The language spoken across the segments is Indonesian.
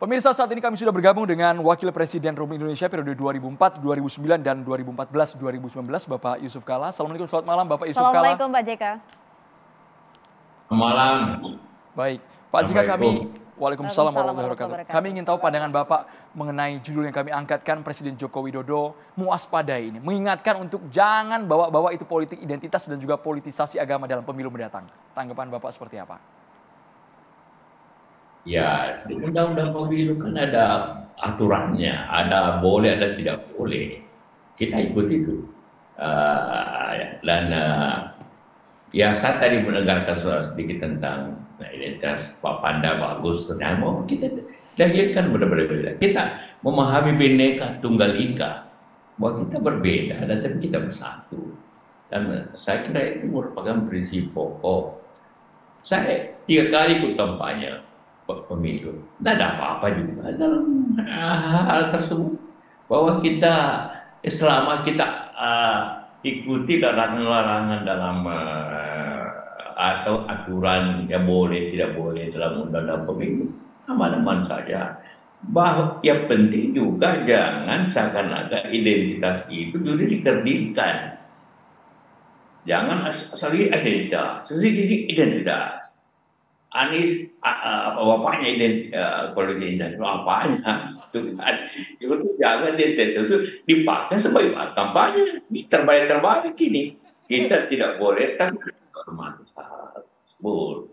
Pemirsa, saat ini kami sudah bergabung dengan Wakil Presiden Republik Indonesia periode 2004, 2009, dan 2014, 2019, Bapak Yusuf Kala. Assalamualaikum, selamat malam Bapak Yusuf Kala. Assalamualaikum Pak JK. Selamat malam. Baik, Pak JK Waalaikumsalam warahmatullahi wabarakatuh. Kami ingin tahu pandangan Bapak mengenai judul yang kami angkatkan, Presiden Joko Widodo mewaspadai ini. Mengingatkan untuk jangan bawa-bawa itu politik identitas dan juga politisasi agama dalam pemilu mendatang. Tanggapan Bapak seperti apa? Ya, di Undang-Undang Pemilu kan ada aturannya, ada boleh, ada tidak boleh. Kita ikut itu. Ya saya tadi mendengarkan sedikit tentang identitas Pak Panda bagus. Mau kita lahirkan berbeda-beda. Kita memahami Bhinneka Tunggal Ika, bahwa kita berbeda dan tapi kita bersatu. Dan saya kira itu merupakan prinsip pokok. Saya 3 kali ikut kampanye pemilu. Tidak ada apa-apa juga dalam hal tersebut. Bahwa kita selama kita ikuti larangan-larangan dalam atau aturan yang boleh tidak boleh dalam undang-undang pemilu, aman-aman saja. Bahwa yang penting juga jangan seakan-akan identitas itu jadi dikerdilkan. Jangan asal identitas, sisi identitas. Anies bapaknya identitas itu apanya? Itu kan itu jangan identitas itu dipakai sebagai kampanye. Terbalik ini kita tidak boleh hormati hal tersebut.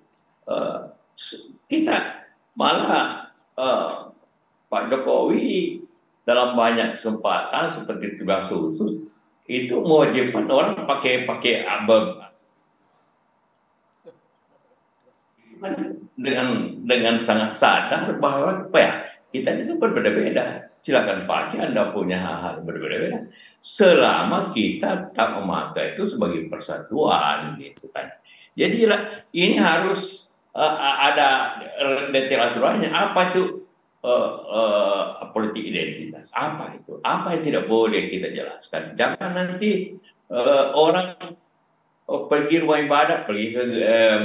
Kita malah Pak Jokowi dalam banyak kesempatan seperti tugas khusus itu mewajibkan orang pakai dengan sangat sadar bahwa kita ini berbeda-beda. Silakan pakai, Anda punya hal-hal berbeda-beda. Selama kita tak memakai itu sebagai persatuan, gitu kan. Jadi ini harus ada detail aturannya. Apa itu politik identitas? Apa itu? Apa yang tidak boleh kita jelaskan? Jangan nanti orang pergi rumah ibadah, pergi ke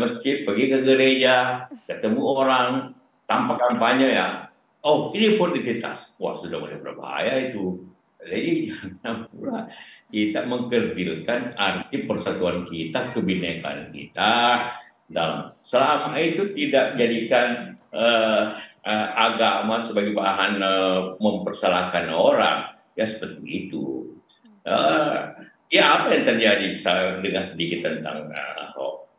masjid, pergi ke gereja, ketemu orang tanpa kampanye ya. Oh, ini identitas. Wah, sudah mulai berbahaya itu. Jadi jangan pula kita mengkerdilkan arti persatuan kita, kebinekaan kita. Dan selama itu tidak jadikan agama sebagai bahan mempersalahkan orang, ya seperti itu. Ya apa yang terjadi dengan sedikit tentang Ahok?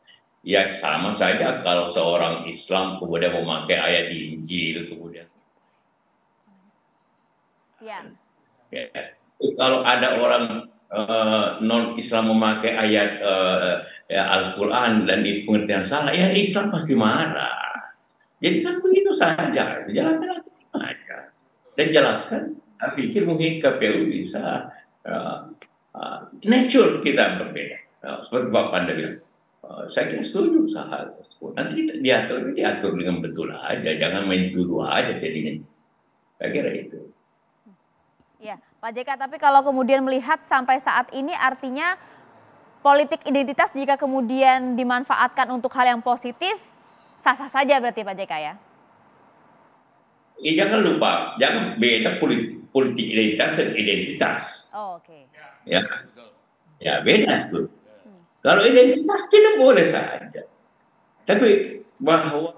Ya sama saja kalau seorang Islam kemudian memakai ayat di Injil kemudian. Ya. Kalau ada orang non-Islam memakai ayat Al-Quran dan di pengertian salah, ya Islam pasti marah. Jadi kan begitu saja, jalankan aja dan jelaskan. Saya pikir mungkin KPU bisa. Nature kita berbeda, seperti Pak Panda bilang. Saya kira setuju hal tersebut. Nanti diatur dengan betul aja, jangan main tuduh aja jadinya. Saya kira itu. Ya, Pak JK. Tapi kalau kemudian melihat sampai saat ini, artinya politik identitas jika kemudian dimanfaatkan untuk hal yang positif, sah-sah saja berarti Pak JK ya? Ya jangan lupa, jangan beda politik identitas dan identitas. Oh, oke. Ya beda itu. Kalau identitas kita boleh saja, tapi bahwa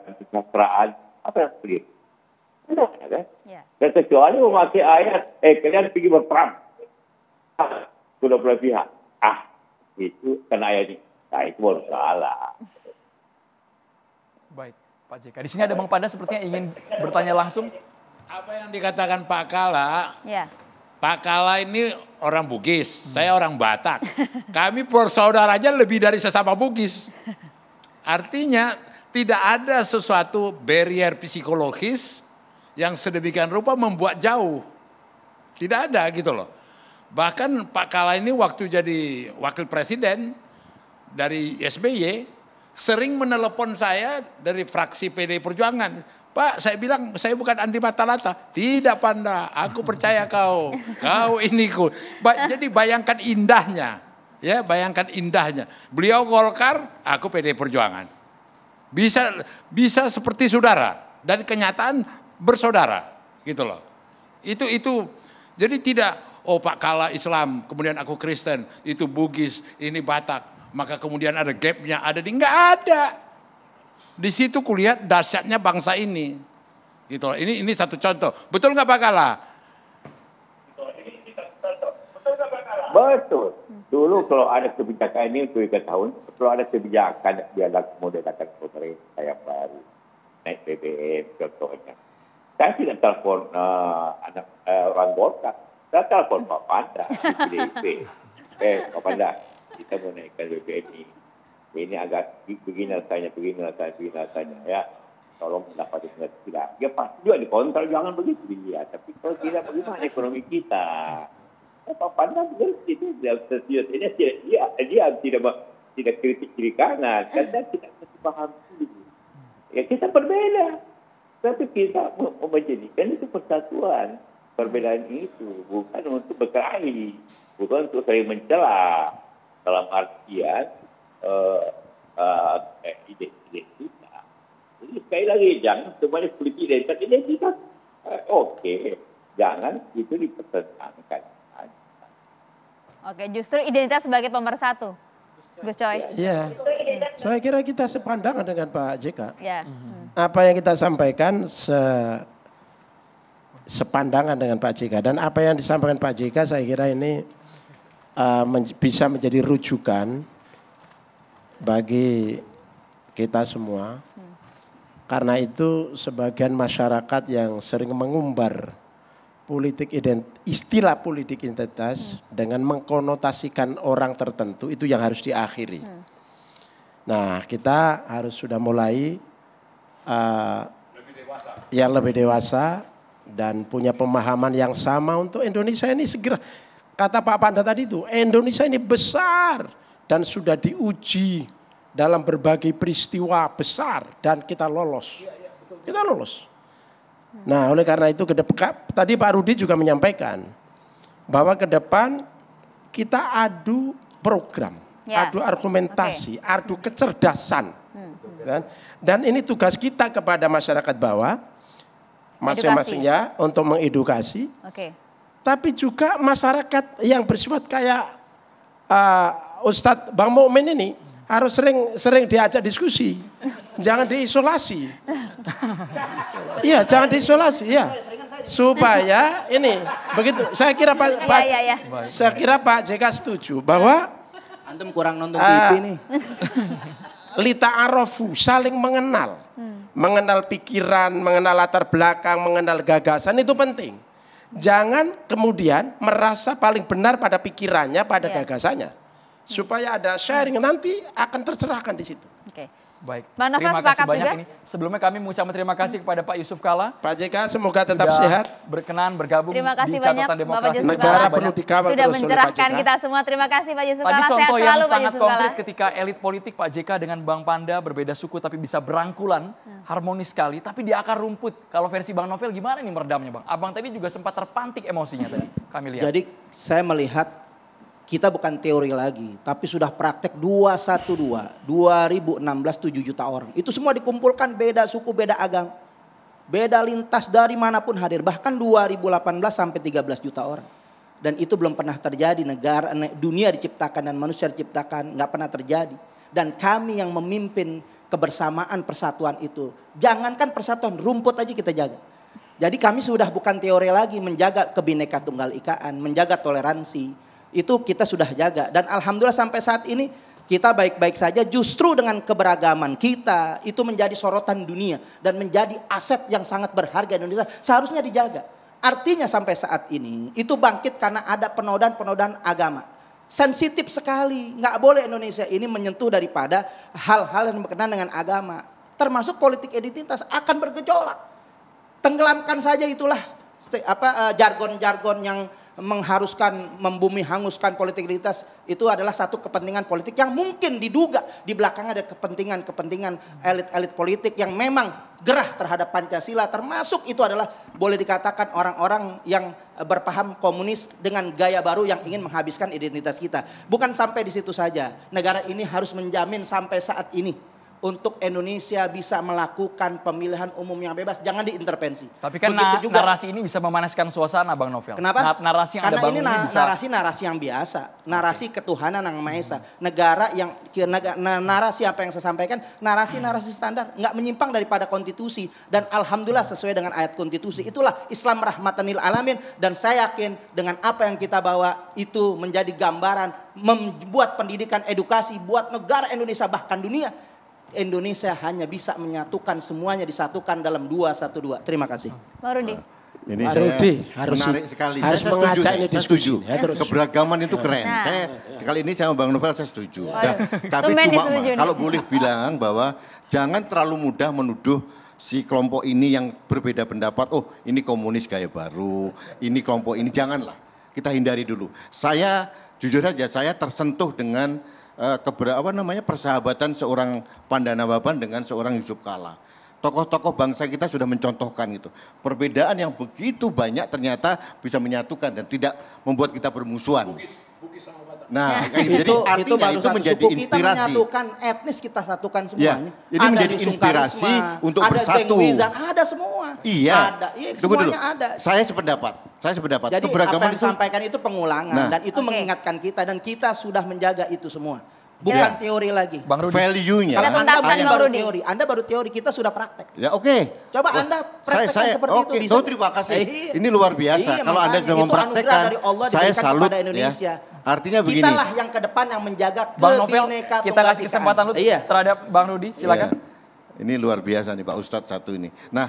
kesejahteraan apa yang begitu? Dan kecuali memakai ayat, kalian pergi berperang, sudah belah pihak, itu kena ayat ini, itu baru salah. Baik, Pak JK. Di sini ada Bang Panda sepertinya ingin bertanya langsung. Apa yang dikatakan Pak Kala? Ya. Pak Kala ini orang Bugis, saya orang Batak. Kami bersaudara aja lebih dari sesama Bugis. Artinya tidak ada sesuatu barrier psikologis yang sedemikian rupa membuat jauh. Tidak ada gitu loh. Bahkan Pak Kala ini waktu jadi wakil presiden dari SBY sering menelepon saya dari fraksi PDI Perjuangan. Pak, saya bilang saya bukan Andi Matalata. Tidak, Panda, aku percaya kau. Kau ini jadi bayangkan indahnya. Ya, bayangkan indahnya. Beliau Golkar, aku PDI Perjuangan. Bisa seperti saudara dan kenyataan bersaudara, gitu loh. Itu jadi tidak Pak Kala Islam, kemudian aku Kristen, itu Bugis, ini Batak, maka kemudian ada gapnya, enggak ada. Di situ kulihat dahsyatnya bangsa ini. Gitu loh. Ini satu contoh. Betul nggak Pak Kala? Betul. Dulu kalau ada kebijakan ini untuk 3 tahun, kalau ada kebijakan biarlah kemudian datang pemerintah yang baru, naik BBM contohnya. Saya tidak telepon orang Golkar, saya telepon Pak Panda di PDIP. Pak Panda, kita mau naikkan BBM ini agak begini rasanya ya. Tolong dapat tidak. Ya pasti juga dikontrol, jangan begitu dia. Tapi kalau tidak, bagaimana ekonomi kita? Pak Panda mengerti itu serius. Ini dia tidak kritik kiri kanan, karena tidak paham ini. Ya kita berbeda, tapi kita menjadikan itu persatuan. Perbedaan itu bukan untuk berkelahi, bukan untuk saling mencela dalam artian identitas. Jadi sekali lagi jangan semuanya politik identitas. Oke, jangan itu dipertentangkan. Oke, justru identitas sebagai pemersatu, Gus Coy. Iya, saya kira kita sepandangan dengan Pak JK. Ya. Apa yang kita sampaikan sepandangan dengan Pak JK, dan apa yang disampaikan Pak JK saya kira ini bisa menjadi rujukan bagi kita semua. Karena itu sebagian masyarakat yang sering mengumbar istilah politik identitas dengan mengkonotasikan orang tertentu, itu yang harus diakhiri. Nah, kita harus sudah mulai yang lebih dewasa dan punya pemahaman yang sama untuk Indonesia ini segera. Kata Pak Panda tadi itu, Indonesia ini besar dan sudah diuji dalam berbagai peristiwa besar dan kita lolos. Kita lolos. Nah, oleh karena itu tadi Pak Rudi juga menyampaikan bahwa ke depan kita adu program, adu argumentasi, adu kecerdasan. Dan ini tugas kita kepada masyarakat bawah masing-masingnya untuk mengedukasi. Tapi juga masyarakat yang bersifat kayak Ustadz Bang Mukmin ini harus sering diajak diskusi. Jangan diisolasi. Iya, jangan diisolasi ya. Supaya ini begitu. Saya kira Pak JK setuju bahwa antum kurang nonton TV nih. Lita'arofu, saling mengenal. Mengenal pikiran, mengenal latar belakang, mengenal gagasan itu penting. Jangan kemudian merasa paling benar pada pikirannya, pada gagasannya. Supaya ada sharing, nanti akan tercerahkan di situ. Baik, Bang Nova, terima kasih banyak juga? ini. Sebelumnya kami mengucapkan terima kasih kepada Pak Yusuf Kala. Pak JK semoga tetap sehat. Berkenan bergabung di banyak, catatan demokrasi. Negara perlu dikawal sudah terus oleh Pak mencerahkan JK. kita semua. Terima kasih Pak Yusuf Tadi Kala. contoh Sehat yang selalu, Pak sangat Yusuf konkret Kala. ketika elit politik Pak JK dengan Bang Panda berbeda suku tapi bisa berangkulan, harmonis sekali. Tapi di akar rumput, kalau versi Bang Novel gimana nih meredamnya Bang? Abang tadi juga sempat terpantik emosinya tadi, kami lihat. Jadi saya melihat kita bukan teori lagi, tapi sudah praktek 212, 2016 7 juta orang. Itu semua dikumpulkan, beda suku, beda agama, beda lintas dari manapun hadir. Bahkan 2018 sampai 13 juta orang. Dan itu belum pernah terjadi, dunia diciptakan dan manusia diciptakan, nggak pernah terjadi. Dan kami yang memimpin kebersamaan persatuan itu. Jangankan persatuan, rumput aja kita jaga. Jadi kami sudah bukan teori lagi, menjaga Bhinneka Tunggal Ikaan, menjaga toleransi. Itu kita sudah jaga, dan alhamdulillah sampai saat ini kita baik-baik saja. Justru dengan keberagaman kita itu menjadi sorotan dunia dan menjadi aset yang sangat berharga Indonesia, seharusnya dijaga. Artinya sampai saat ini itu bangkit karena ada penodaan-penodaan agama. Sensitif sekali, nggak boleh Indonesia ini menyentuh daripada hal-hal yang berkenaan dengan agama. termasuk politik identitas akan bergejolak. Tenggelamkan saja itulah jargon-jargon yang mengharuskan membumi hanguskan politik identitas, itu adalah satu kepentingan politik yang mungkin diduga di belakangnya ada kepentingan elit-elit politik yang memang gerah terhadap Pancasila, termasuk itu adalah boleh dikatakan orang-orang yang berpaham komunis dengan gaya baru yang ingin menghabiskan identitas kita. Bukan sampai di situ saja, negara ini harus menjamin sampai saat ini untuk Indonesia bisa melakukan pemilihan umum yang bebas, jangan diintervensi. Tapi kan narasi ini bisa memanaskan suasana, Bang Novel. Kenapa? Narasi yang Karena Anda bangun ini bisa... narasi yang biasa, narasi ketuhanan yang Maha Esa. Negara yang narasi apa yang saya sampaikan, narasi standar, nggak menyimpang daripada konstitusi, dan alhamdulillah sesuai dengan ayat konstitusi. Itulah Islam rahmatan lil alamin, dan saya yakin dengan apa yang kita bawa itu menjadi gambaran membuat pendidikan edukasi buat negara Indonesia bahkan dunia. Indonesia hanya bisa menyatukan semuanya, disatukan dalam 212. Terima kasih. Bang Rudi. Ini Pak saya Rudi harus menarik sekali. harus Saya mengajak setuju, ini saya diskusi. setuju. Ya, terus. Keberagaman itu keren. Nah. Saya kali ini sama Bang Novel saya setuju. Waduh. Tapi Tumben cuma disetuju nih. kalau boleh bilang bahwa jangan terlalu mudah menuduh si kelompok ini yang berbeda pendapat. Oh, ini komunis gaya baru, ini kelompok ini, janganlah. Kita hindari dulu. Saya jujur saja saya tersentuh dengan persahabatan seorang Pandanababan dengan seorang Yusuf Kalla. Tokoh-tokoh bangsa kita sudah mencontohkan itu. Perbedaan yang begitu banyak ternyata bisa menyatukan dan tidak membuat kita bermusuhan. Nah, jadi artinya itu menjadi suku kita inspirasi. menyatukan etnis, kita satukan Ya, semuanya. ini Ada menjadi Lisung inspirasi Karisma, untuk ada bersatu. Gengwizan, ada semua. Iya. Ada. Iya, Tunggu dulu. semuanya ada. Saya sependapat. Jadi apa Keberagaman yang disampaikan itu pengulangan, Nah. dan itu mengingatkan kita, dan kita sudah menjaga itu semua. Bukan teori lagi. Bang Rudi. value-nya. Kita tuntaskan, Anda Bang baru Rudi. teori, Anda baru teori, kita sudah praktek. Ya oke. Coba Oh, Anda praktekkan seperti itu, bisa. Oh, terima kasih. Iya. Ini luar biasa. Iya, Kalau Anda makanya sudah itu mempraktekkan, anugerah dari Allah saya diberikan salut kepada Indonesia. ya. Artinya begini. Kitalah yang ke depan yang menjaga Bang Novel, kebineka kita kasih kesempatan lu Iya. terhadap Bang Rudi, silakan. Ya. Ini luar biasa nih Pak Ustadz satu ini. Nah,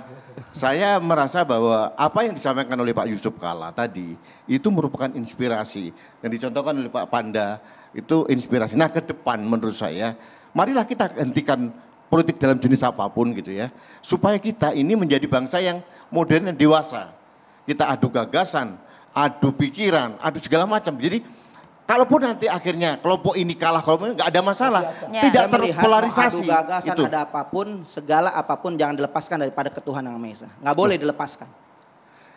saya merasa bahwa apa yang disampaikan oleh Pak Yusuf Kalla tadi itu merupakan inspirasi yang dicontohkan oleh Pak Panda, itu inspirasi. Nah, ke depan menurut saya, marilah kita hentikan politik dalam jenis apapun gitu ya, supaya kita ini menjadi bangsa yang modern dan dewasa. Kita adu gagasan, adu pikiran, adu segala macam. Jadi kalaupun nanti akhirnya kelompok ini kalah, kelompok ini nggak ada masalah, Ya. tidak Saya melihat terpolarisasi. mau adu gagasan, Itu. ada apapun, segala apapun jangan dilepaskan daripada ketuhanan yang Maha Esa. Nggak boleh dilepaskan.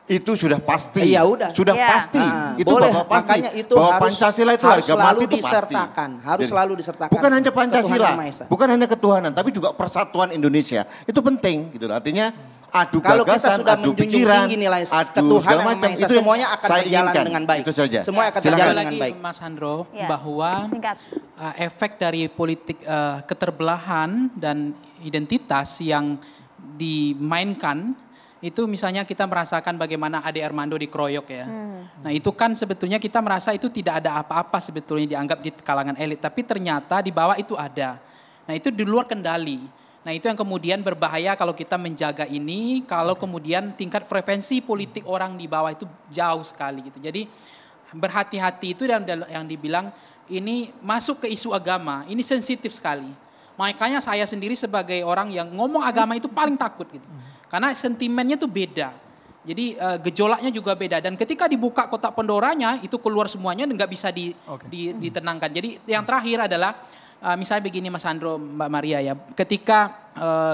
Itu sudah pasti. Iya, udah. Sudah Iya. pasti. Nah, itu boleh, bahwa pasti. makanya itu bahwa harus, Pancasila itu harus harga selalu mati itu disertakan, pasti. harus Jadi, selalu disertakan. bukan hanya Pancasila, ketuhanan Maha Esa. bukan hanya ketuhanan, tapi juga persatuan Indonesia. Itu penting gitu. Artinya adu Kalau kita gagasan, sudah adu menjunjung pikiran, tinggi nilai adu segala ketuhanan macam, Maha Esa, itu yang semuanya akan saya berjalan inginkan. dengan baik. Itu saja. Semua akan Silakan. berjalan Sekali dengan lagi baik. Mas Handro, Ya. bahwa Singkat. efek dari politik keterbelahan dan identitas yang dimainkan itu, misalnya kita merasakan bagaimana Ade Armando dikeroyok ya. Nah itu kan sebetulnya kita merasa itu tidak ada apa-apa sebetulnya dianggap di kalangan elit, tapi ternyata di bawah itu ada. Nah itu di luar kendali. Nah itu yang kemudian berbahaya kalau kita menjaga ini, kalau kemudian tingkat frekuensi politik orang di bawah itu jauh sekali gitu. Jadi berhati-hati itu, dan yang dibilang ini masuk ke isu agama, ini sensitif sekali. Makanya saya sendiri sebagai orang yang ngomong agama itu paling takut gitu. Karena sentimennya tuh beda. Jadi gejolaknya juga beda, dan ketika dibuka kotak Pandoranya itu keluar semuanya dan nggak bisa ditenangkan. Jadi yang terakhir adalah misalnya begini Mas Andro, Mbak Maria ya, ketika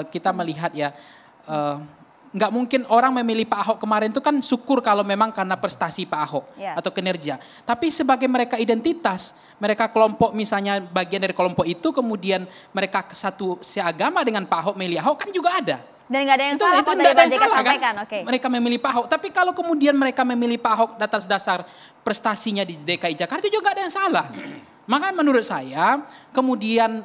kita melihat ya, nggak mungkin orang memilih Pak Ahok kemarin itu kan syukur kalau memang karena prestasi Pak Ahok atau kinerja. Tapi sebagai mereka identitas, mereka kelompok misalnya bagian dari kelompok itu, kemudian mereka satu seagama dengan Pak Ahok, milih Ahok kan juga ada. Dan nggak ada yang salah kok nggak tadi ada Pak yang JK salah, sampaikan. Oke. Mereka memilih Pak Ahok. Tapi kalau kemudian mereka memilih Pak Ahok atas dasar prestasinya di DKI Jakarta, juga ada yang salah. Maka menurut saya kemudian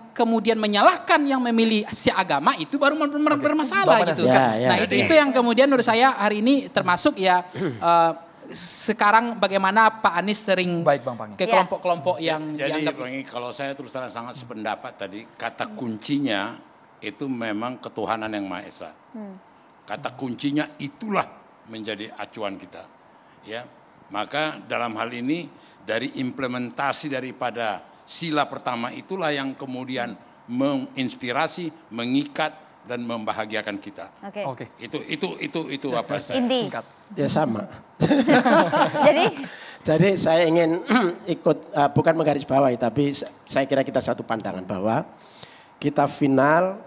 menyalahkan yang memilih seagama itu baru bermasalah gitu. Ya, ya. Nah itu yang kemudian menurut saya hari ini termasuk ya sekarang bagaimana Pak Anies sering Baik, Bang Pangi. ke kelompok-kelompok yang Jadi dianggap Bang, kalau saya terus terang sangat sependapat tadi, kata kuncinya itu memang ketuhanan yang Maha Esa. Kata kuncinya itulah menjadi acuan kita. Ya, maka dalam hal ini dari implementasi daripada sila pertama itulah yang kemudian menginspirasi, mengikat, dan membahagiakan kita. Oke. Itu apa saya? Inti. Singkat. Ya sama. Jadi Jadi saya ingin ikut, bukan menggarisbawahi, tapi saya kira kita satu pandangan bahwa kita final,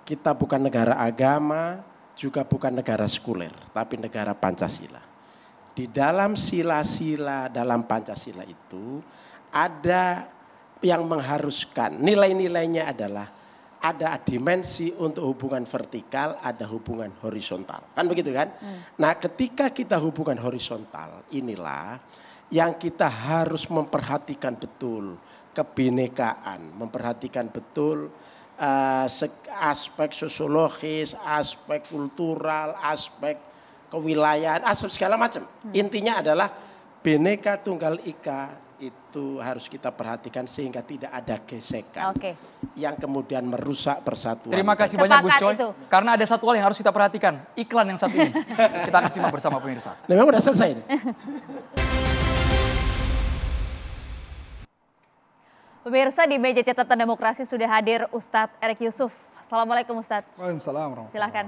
kita bukan negara agama, juga bukan negara sekuler, tapi negara Pancasila. Di dalam sila-sila dalam Pancasila itu ada yang mengharuskan, nilai-nilainya adalah ada dimensi untuk hubungan vertikal, ada hubungan horizontal. Kan begitu kan? Nah, ketika kita hubungan horizontal, inilah yang kita harus memperhatikan betul kebinekaan, memperhatikan betul aspek sosiologis, aspek kultural, aspek kewilayahan, aspek segala macam. Intinya adalah Bhinneka Tunggal Ika itu harus kita perhatikan sehingga tidak ada gesekan yang kemudian merusak persatuan. Terima kasih banyak Gus Coy. Itu. Karena ada satu hal yang harus kita perhatikan, iklan yang satu ini. Kita akan simak bersama pemirsa. Nah, memang udah selesai ini. Pemirsa, di meja catatan demokrasi sudah hadir Ustadz Erick Yusuf. Assalamualaikum Ustadz. Waalaikumsalam warahmatullahi Silahkan.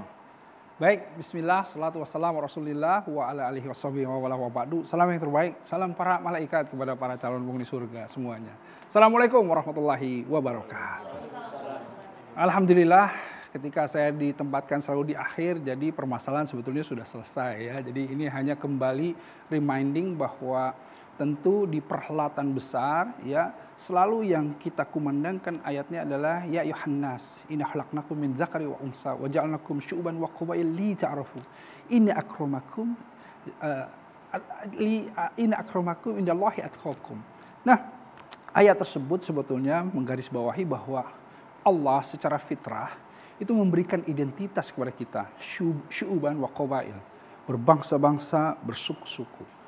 Baik, bismillah, salatu wassalamu rasulillah wa ala alihi wassabihi wa wala wa ba'du. Salam yang terbaik, salam para malaikat kepada para calon penghuni surga semuanya. Assalamualaikum warahmatullahi wabarakatuh. Alhamdulillah, ketika saya ditempatkan selalu di akhir, jadi permasalahan sebetulnya sudah selesai ya. Jadi ini hanya kembali reminding bahwa tentu di perhelatan besar ya, selalu yang kita kumandangkan ayatnya adalah ya ayyuhannas inna khalaqnakum min dzakari wa unsa wa ja'alnakum syu'uban wa qabail li ta'arafu inna akramakum indallahi atqakum. Nah, ayat tersebut sebetulnya menggarisbawahi bahwa Allah secara fitrah itu memberikan identitas kepada kita, syu'uban wa qabail, berbangsa-bangsa, bersuku-suku.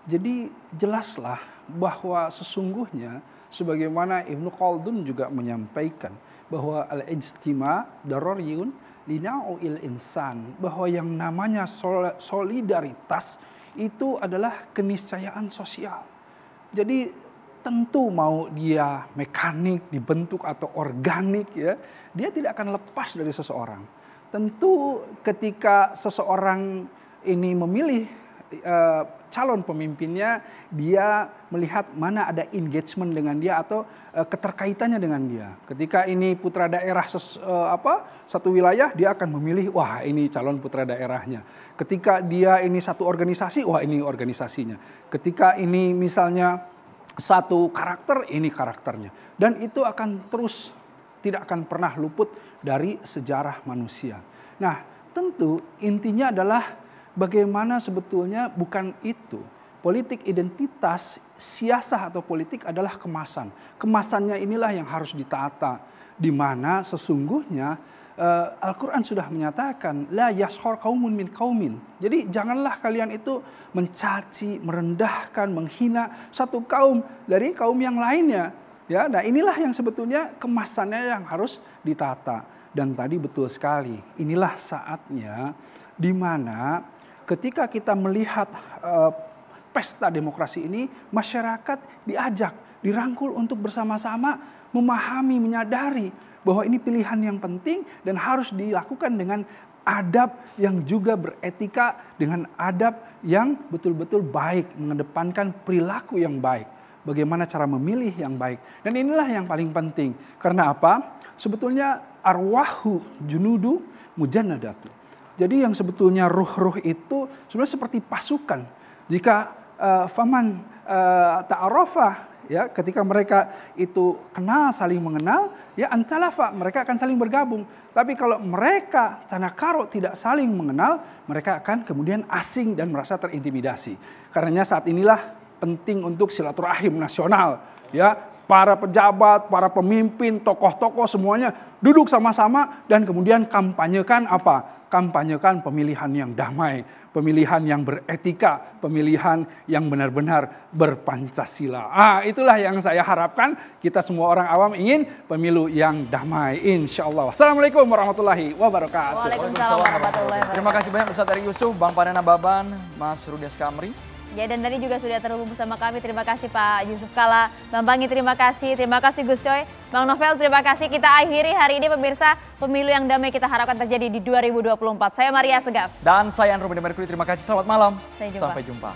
Jadi jelaslah bahwa sesungguhnya sebagaimana Ibnu Khaldun juga menyampaikan bahwa al-ijtima darariyun lina'u'il insan, bahwa yang namanya solidaritas itu adalah keniscayaan sosial. Jadi tentu mau dia mekanik, dibentuk atau organik ya, dia tidak akan lepas dari seseorang. Tentu ketika seseorang ini memilih calon pemimpinnya, dia melihat mana ada engagement dengan dia atau keterkaitannya dengan dia. Ketika ini putra daerah satu wilayah, dia akan memilih, wah ini calon putra daerahnya. Ketika dia ini satu organisasi, wah ini organisasinya. Ketika ini misalnya satu karakter, ini karakternya. Dan itu akan terus, tidak akan pernah luput dari sejarah manusia. Nah, tentu intinya adalah bagaimana sebetulnya bukan itu. Politik identitas, siasah atau politik adalah kemasan. Kemasannya inilah yang harus ditata. Di mana sesungguhnya Al-Quran sudah menyatakan, la yashkhar qaumun min qaumin. Jadi janganlah kalian itu mencaci, merendahkan, menghina satu kaum dari kaum yang lainnya. Ya, nah inilah yang sebetulnya kemasannya yang harus ditata. Dan tadi betul sekali, inilah saatnya di mana ketika kita melihat pesta demokrasi ini, masyarakat diajak, dirangkul untuk bersama-sama memahami, menyadari bahwa ini pilihan yang penting dan harus dilakukan dengan adab yang juga beretika, dengan adab yang betul-betul baik, mengedepankan perilaku yang baik. Bagaimana cara memilih yang baik. Dan inilah yang paling penting. Karena apa? Sebetulnya arwahu junudu mujannadatu. Jadi yang sebetulnya ruh-ruh itu sebenarnya seperti pasukan. Jika faman ta'arafa, ya, ketika mereka itu kenal, saling mengenal, ya antalafa, mereka akan saling bergabung. Tapi kalau mereka tanakaro, tidak saling mengenal, mereka akan kemudian asing dan merasa terintimidasi. Karenanya saat inilah penting untuk silaturahim nasional, ya. Para pejabat, para pemimpin, tokoh-tokoh semuanya duduk sama-sama dan kemudian kampanyekan apa? Kampanyekan pemilihan yang damai, pemilihan yang beretika, pemilihan yang benar-benar berpancasila. Itulah yang saya harapkan, kita semua orang awam ingin pemilu yang damai, insya Allah. Assalamualaikum warahmatullahi wabarakatuh. Waalaikumsalam warahmatullahi wabarakatuh. Terima kasih banyak Ustadz Erick Yusuf, Bang Panana Baban, Mas Rudias Kamri. Ya, dan tadi juga sudah terhubung bersama kami. Terima kasih Pak Yusuf Kalla. Bang Panggi terima kasih Gus Coy. Bang Novel terima kasih. Kita akhiri hari ini pemirsa, pemilu yang damai kita harapkan terjadi di 2024. Saya Maria Segaf. Dan saya Andro Merkuri, terima kasih. Selamat malam. Sampai jumpa. Sampai jumpa.